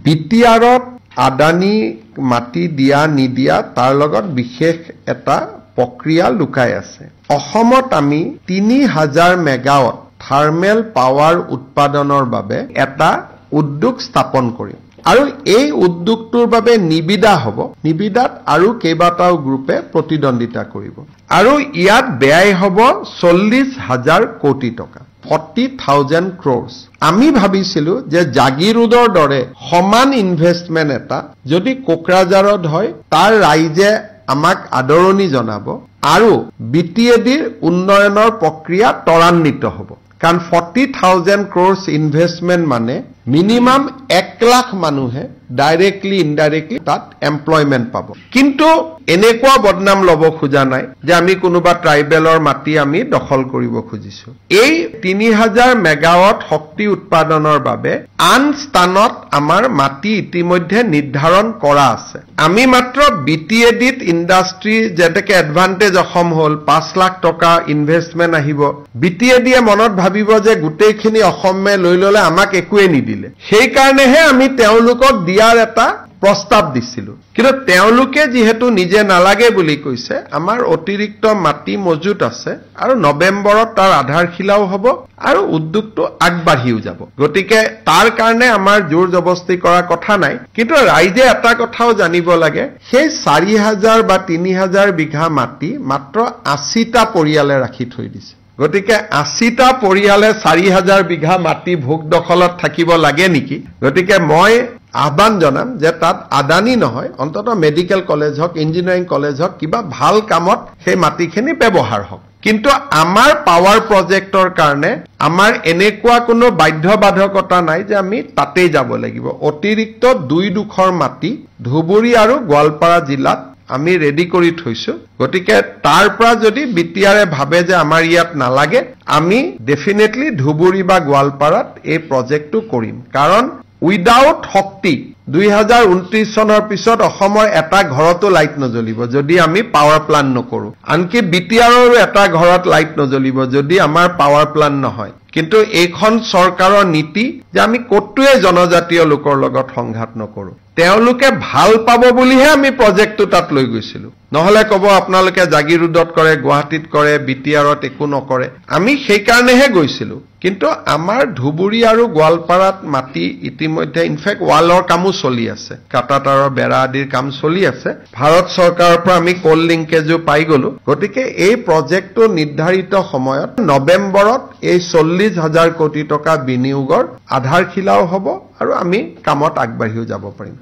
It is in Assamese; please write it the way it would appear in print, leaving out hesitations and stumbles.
বিটিআৰত আদানী মাটি দিয়া নিদিয়া তাৰ লগত বিশেষ এটা প্ৰক্ৰিয়া লুকাই আছে অসমত আমি 3000 মেগাৱাট থাৰ্মেল পাৱাৰ উৎপাদনৰ বাবে এটা উদ্যোগ স্থাপন কৰিম আৰু এই উদ্যোগটোৰ বাবে নিবিদা হ'ব নিবিদাত আৰু কেইবাটাও গ্ৰুপে প্ৰতিদ্বন্দিতা কৰিব আৰু ইয়াত ব্যয় হ'ব 40,000 কোটি টকা 40,000 crores আমি ভাবিছিলো যে জাগিৰোডৰ দৰে সমান ইনভেষ্টমেন্ট এটা যদি কোকৰাঝাৰত হয় তাৰ ৰাইজে আমাক আদৰণি জনাব আৰু বিটিএডিৰ উন্নয়নৰ প্ৰক্ৰিয়া ত্বৰান্বিত হ'ব কাৰণ 40,000 crores ইনভেষ্টমেন্ট মানে মিনিমাম 1 লাখ মানুহে ডাইৰেক্টলি ইনডাইৰেক্টলি তাত এমপ্লয়মেন্ট পাব কিন্তু এনেকুৱা বদনাম লব খোজা নাই যে আমি কোনোবা ট্ৰাইবেলৰ মাটি আমি দখল কৰিব খুজিছো এই 3000 মেগাৱাট শক্তি উৎপাদনৰ বাবে আন স্থানত আমাৰ মাটি ইতিমধ্যে নিৰ্ধাৰণ কৰা আছে আমি মাত্ৰ বিটিএডিত ইণ্ডাষ্ট্ৰি যেটাকে এডভান্টেজ অসম হল 5 লাখ টকা ইনভেষ্টমেন্ট আহিব বিটিএডিয়ে মনত ভাবিব যে গোটেইখিনি অসমে লৈ ললে আমাক একোৱে নিদিলে সেই কাৰণেহে আমি তেওঁলোকক দিয়াৰ এটা প্ৰস্তাৱ দিছিলো কিন্তু তেওঁলোকে যেহেতু নিজে নালাগে বুলি কৈছে আমাৰ অতিৰিক্ত মাটি মজুত আছে আৰু নৱেম্বৰত তাৰ আধাৰশিলাও হ'ব আৰু উদ্যোগটো আগবাঢ়িও যাব গতিকে তাৰ কাৰণে আমাৰ জোৰ জবস্তি কৰা কথা নাই কিন্তু ৰাইজে এটা কথাও জানিব লাগে সেই 4000 বা 3000 বিঘা মাটি মাত্ৰ 80টা পৰিয়ালে ৰাখি থৈ দিছে গতিকে 80টা পৰিয়ালে 4000 বিঘা মাটি ভোগ দখলত থাকিব লাগে নেকি গতিকে মই আহ্বান জনাম যে তাত আদানী নহয় অন্তত মেডিকেল কলেজ হক ইঞ্জিনিয়াৰিং কলেজ হক কিবা ভাল কামত সেই মাটিখিনি ব্যৱহাৰ হক কিন্তু আমাৰ পাৱাৰ প্ৰজেক্টৰ কাৰণে আমাৰ এনেকুৱা কোনো বাধ্যবাধকতা নাই যে আমি তাতেই যাব লাগিব অতিৰিক্ত 2 মাটি ধুবুৰী আৰু গোৱালপাৰা জিলাত আমি ৰেডি কৰি থৈছো গতিকে তাৰ পৰা যদি বিটিআৰে ভাবে যে আমাৰ ইয়াত নালাগে আমি ডেফিনেটলি ধুবুৰী বা গোৱালপাৰাত এই প্ৰজেক্টটো কৰিম কাৰণ উইদাউট শক্তি 2029 চনৰ পিছত অসমৰ এটা ঘৰতো লাইট নজ্বলিব যদি আমি পাৱাৰ প্লান্ট নকৰো আনকি বিটিআৰৰ এটা ঘৰত লাইট নজ্বলিব যদি আমাৰ পাৱাৰ প্লান্ট নহয় কিন্তু এইখন চৰকাৰৰ নীতি যে আমি কতোৱে জনজাতীয় লোকৰ লগত সংঘাত নকৰো তেওঁলোকে ভাল পাব বুলিহে আমি প্ৰজেক্টটো তাত লৈ গৈছিলো নহলে কব আপোনালোকে জাগিৰোডত কৰে গুৱাহাটীত কৰে বিটিআৰত একো নকৰে আমি সেই কাৰণেহে গৈছিলো কিন্তু আমাৰ ধুবুৰী আৰু গোৱালপাৰাত মাটি ইতিমধ্যে ইনফেক্ট ৱালৰ কামো চলি আছে কাটাতাৰৰ বেৰা আদিৰ কাম চলি আছে ভাৰত চৰকাৰৰ পৰা আমি কোল লিংকেজো পাই গলো গতিকে এই প্ৰজেক্টটো নিৰ্ধাৰিত সময়ত নৱেম্বৰত এই 40,000 কোটি টকা বিনিয়োগৰ আধাৰশিলাও হ'ব আৰু আমি কামত আগবাঢ়িও যাব পাৰিম